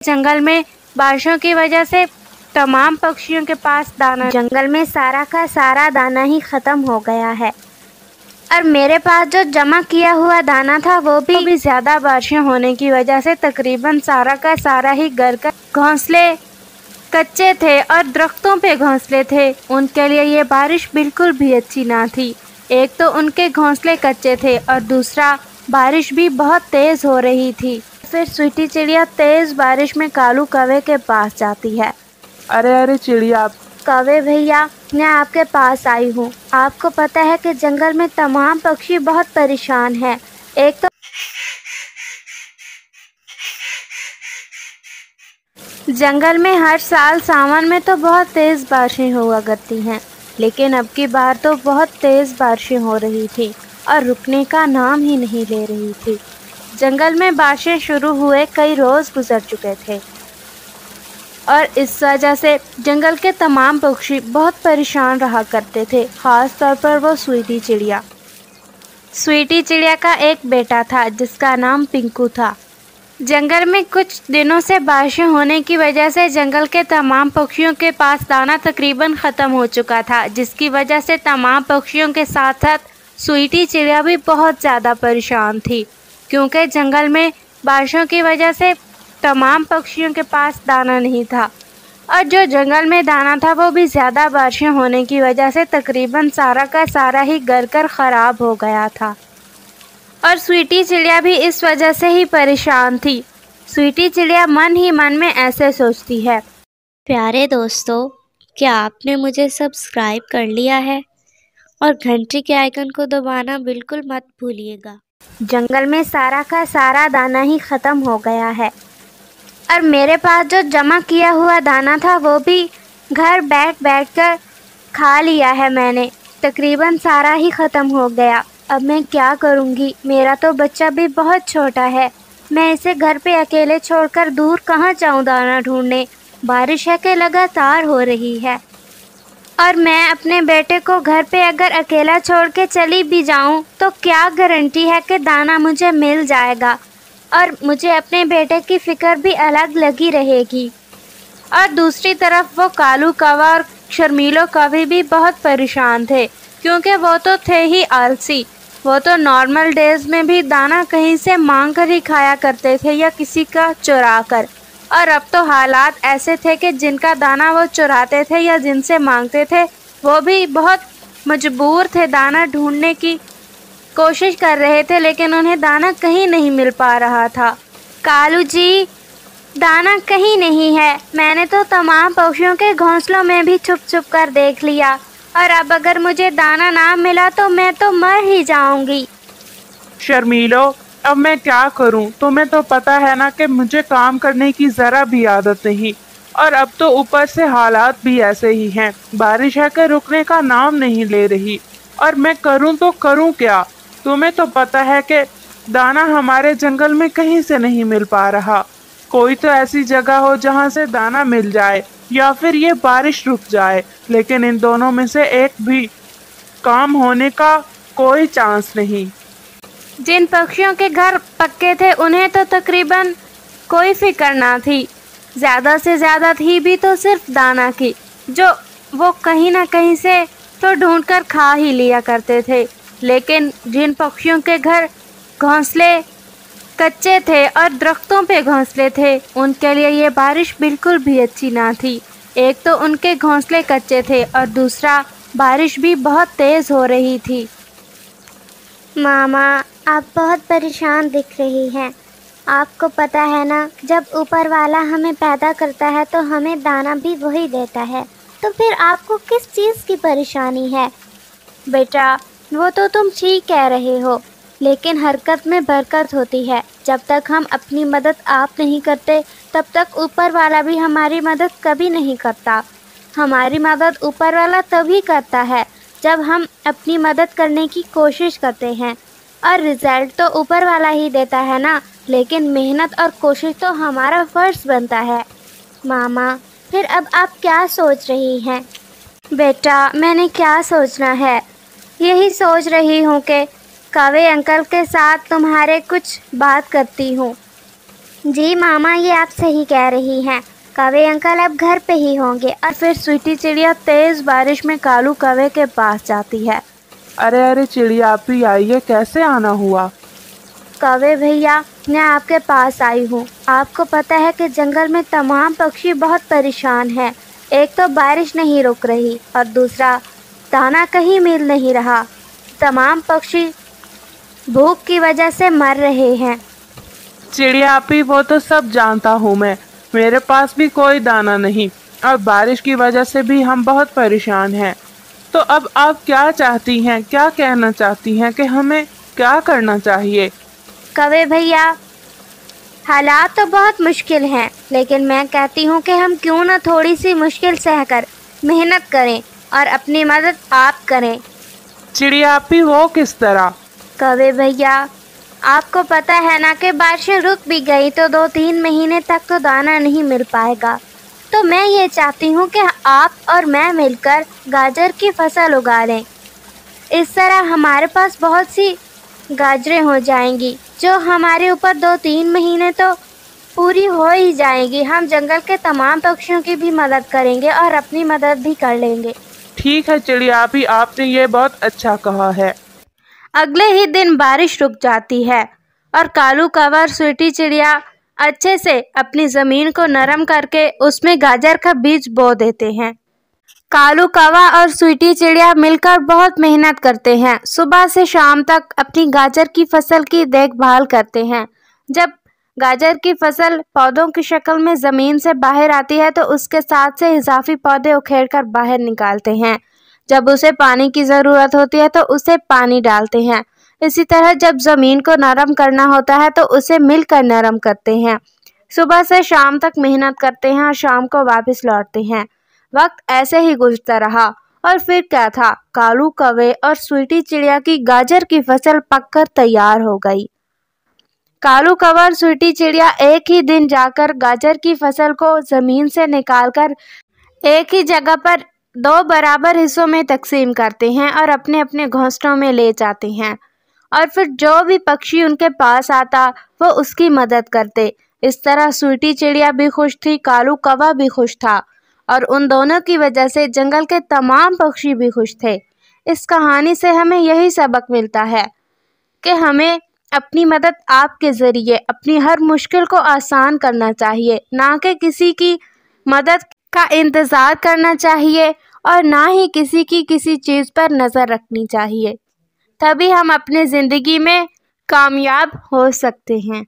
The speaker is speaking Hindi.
जंगल में बारिशों की वजह से तमाम पक्षियों के पास दाना, जंगल में सारा का सारा दाना ही ख़त्म हो गया है और मेरे पास जो जमा किया हुआ दाना था वो भी ज़्यादा बारिशें होने की वजह से तकरीबन सारा का सारा ही घर का घोंसले कच्चे थे और दरख्तों पे घोंसले थे। उनके लिए ये बारिश बिल्कुल भी अच्छी ना थी। एक तो उनके घोंसले कच्चे थे और दूसरा बारिश भी बहुत तेज़ हो रही थी। फिर स्वीटी चिड़िया तेज़ बारिश में कालू कौवे के पास जाती है। अरे चिड़िया, कौवे भैया, मैं आपके पास आई हूँ। आपको पता है कि जंगल में तमाम पक्षी बहुत परेशान हैं। एक तो जंगल में हर साल सावन में तो बहुत तेज़ बारिशें हुआ करती हैं, लेकिन अब की बार तो बहुत तेज़ बारिशें हो रही थी और रुकने का नाम ही नहीं ले रही थी। जंगल में बारिशें शुरू हुए कई रोज़ गुजर चुके थे और इस वजह से जंगल के तमाम पक्षी बहुत परेशान रहा करते थे, ख़ास तौर पर वो स्वीटी चिड़िया। स्वीटी चिड़िया का एक बेटा था जिसका नाम पिंकू था। जंगल में कुछ दिनों से बारिशें होने की वजह से जंगल के तमाम पक्षियों के पास दाना तकरीबन ख़त्म हो चुका था, जिसकी वजह से तमाम पक्षियों के साथ साथ स्वीटी चिड़िया भी बहुत ज़्यादा परेशान थी, क्योंकि जंगल में बारिशों की वजह से तमाम पक्षियों के पास दाना नहीं था और जो जंगल में दाना था वो भी ज़्यादा बारिशें होने की वजह से तकरीबन सारा का सारा ही गलकर ख़राब हो गया था और स्वीटी चिड़िया भी इस वजह से ही परेशान थी। स्वीटी चिड़िया मन ही मन में ऐसे सोचती है। प्यारे दोस्तों, क्या आपने मुझे सब्सक्राइब कर लिया है? और घंटी के आइकन को दबाना बिल्कुल मत भूलिएगा। जंगल में सारा का सारा दाना ही ख़त्म हो गया है और मेरे पास जो जमा किया हुआ दाना था वो भी घर बैठ बैठ कर खा लिया है मैंने। तकरीबन सारा ही ख़त्म हो गया। अब मैं क्या करूँगी? मेरा तो बच्चा भी बहुत छोटा है। मैं इसे घर पे अकेले छोड़कर दूर कहाँ जाऊँ दाना ढूंढने? बारिश है कि लगातार हो रही है और मैं अपने बेटे को घर पे अगर अकेला छोड़ के चली भी जाऊँ तो क्या गारंटी है कि दाना मुझे मिल जाएगा? और मुझे अपने बेटे की फ़िक्र भी अलग लगी रहेगी। और दूसरी तरफ वो कालू कौवा और शर्मीलो कौवे भी बहुत परेशान थे, क्योंकि वो तो थे ही आलसी। वो तो नॉर्मल डेज़ में भी दाना कहीं से मांग कर ही खाया करते थे या किसी का चुरा कर, और अब तो हालात ऐसे थे कि जिनका दाना वो चुराते थे या जिनसे मांगते थे वो भी बहुत मजबूर थे, दाना ढूंढने की कोशिश कर रहे थे, लेकिन उन्हें दाना कहीं नहीं मिल पा रहा था। कालू जी, दाना कहीं नहीं है। मैंने तो तमाम पक्षियों के घोंसलों में भी छुप छुप कर देख लिया और अब अगर मुझे दाना ना मिला तो मैं तो मर ही जाऊंगी। शर्मीलो, अब मैं क्या करूं? तुम्हें तो पता है ना कि मुझे काम करने की ज़रा भी आदत नहीं, और अब तो ऊपर से हालात भी ऐसे ही हैं। बारिश है कि रुकने का नाम नहीं ले रही, और मैं करूं तो करूं क्या? तुम्हें तो पता है कि दाना हमारे जंगल में कहीं से नहीं मिल पा रहा। कोई तो ऐसी जगह हो जहां से दाना मिल जाए, या फिर ये बारिश रुक जाए, लेकिन इन दोनों में से एक भी काम होने का कोई चांस नहीं। जिन पक्षियों के घर पक्के थे उन्हें तो तकरीबन कोई फिक्र ना थी, ज़्यादा से ज़्यादा थी भी तो सिर्फ दाना की, जो वो कहीं ना कहीं से तो ढूंढकर खा ही लिया करते थे। लेकिन जिन पक्षियों के घर घोंसले कच्चे थे और दरख्तों पे घोंसले थे, उनके लिए ये बारिश बिल्कुल भी अच्छी ना थी। एक तो उनके घोंसले कच्चे थे और दूसरा बारिश भी बहुत तेज़ हो रही थी। मामा, आप बहुत परेशान दिख रही हैं। आपको पता है ना, जब ऊपर वाला हमें पैदा करता है तो हमें दाना भी वही देता है, तो फिर आपको किस चीज़ की परेशानी है? बेटा, वो तो तुम ठीक कह रहे हो, लेकिन हरकत में बरकत होती है। जब तक हम अपनी मदद आप नहीं करते तब तक ऊपर वाला भी हमारी मदद कभी नहीं करता। हमारी मदद ऊपर वाला तभी करता है जब हम अपनी मदद करने की कोशिश करते हैं, और रिज़ल्ट तो ऊपर वाला ही देता है ना, लेकिन मेहनत और कोशिश तो हमारा फ़र्ज़ बनता है। मामा, फिर अब आप क्या सोच रही हैं? बेटा, मैंने क्या सोचना है, यही सोच रही हूँ कि कौवे अंकल के साथ तुम्हारे कुछ बात करती हूँ। जी मामा, ये आप सही कह रही हैं। कौवे अंकल अब घर पे ही होंगे। और फिर स्वीटी चिड़िया तेज बारिश में कालू कौवे के पास जाती है। अरे अरे चिड़िया आप ही आई है, कैसे आना हुआ? कौवे भैया, मैं आपके पास आई हूँ। आपको पता है कि जंगल में तमाम पक्षी बहुत परेशान हैं। एक तो बारिश नहीं रुक रही और दूसरा दाना कहीं मिल नहीं रहा। तमाम पक्षी भूख की वजह से मर रहे हैं। चिड़िया आप ही, वो तो सब जानता हूँ मैं। मेरे पास भी कोई दाना नहीं और बारिश की वजह से भी हम बहुत परेशान हैं। तो अब आप क्या चाहती हैं, क्या कहना चाहती हैं कि हमें क्या करना चाहिए? कौवे भैया, हालात तो बहुत मुश्किल हैं, लेकिन मैं कहती हूँ कि हम क्यों न थोड़ी सी मुश्किल सहकर मेहनत करें और अपनी मदद आप करें। चिड़िया आप ही, वो किस तरह? कौवे भैया, आपको पता है ना कि बारिशें रुक भी गई तो 2-3 महीने तक तो दाना नहीं मिल पाएगा। तो मैं ये चाहती हूँ कि आप और मैं मिलकर गाजर की फसल उगा लें। इस तरह हमारे पास बहुत सी गाजरें हो जाएंगी जो हमारे ऊपर 2-3 महीने तो पूरी हो ही जाएंगी। हम जंगल के तमाम पक्षियों की भी मदद करेंगे और अपनी मदद भी कर लेंगे। ठीक है चिड़िया आप ही, आपने ये बहुत अच्छा कहा है। अगले ही दिन बारिश रुक जाती है और कालू कौवा और स्वीटी चिड़िया अच्छे से अपनी ज़मीन को नरम करके उसमें गाजर का बीज बो देते हैं। कालू कौवा और स्वीटी चिड़िया मिलकर बहुत मेहनत करते हैं। सुबह से शाम तक अपनी गाजर की फसल की देखभाल करते हैं। जब गाजर की फसल पौधों की शक्ल में ज़मीन से बाहर आती है तो उसके साथ से इजाफी पौधे उखेड़कर बाहर निकालते हैं। जब उसे पानी की ज़रूरत होती है तो उसे पानी डालते हैं। इसी तरह जब ज़मीन को नरम करना होता है तो उसे मिलकर नरम करते हैं। सुबह से शाम तक मेहनत करते हैं और शाम को वापस लौटते हैं। वक्त ऐसे ही गुजरता रहा और फिर क्या था, कालू कौवे और स्वीटी चिड़िया की गाजर की फसल पककर तैयार हो गई। कालू कौवा और स्वीटी चिड़िया एक ही दिन जाकर गाजर की फसल को ज़मीन से निकालकर एक ही जगह पर 2 बराबर हिस्सों में तकसीम करते हैं और अपने अपने घोंसलों में ले जाते हैं। और फिर जो भी पक्षी उनके पास आता वो उसकी मदद करते। इस तरह स्वीटी चिड़िया भी खुश थी, कालू कौवा भी खुश था और उन दोनों की वजह से जंगल के तमाम पक्षी भी खुश थे। इस कहानी से हमें यही सबक मिलता है कि हमें अपनी मदद आपके ज़रिए अपनी हर मुश्किल को आसान करना चाहिए, ना कि किसी की मदद का इंतज़ार करना चाहिए और ना ही किसी की किसी चीज़ पर नज़र रखनी चाहिए। तभी हम अपनी ज़िंदगी में कामयाब हो सकते हैं।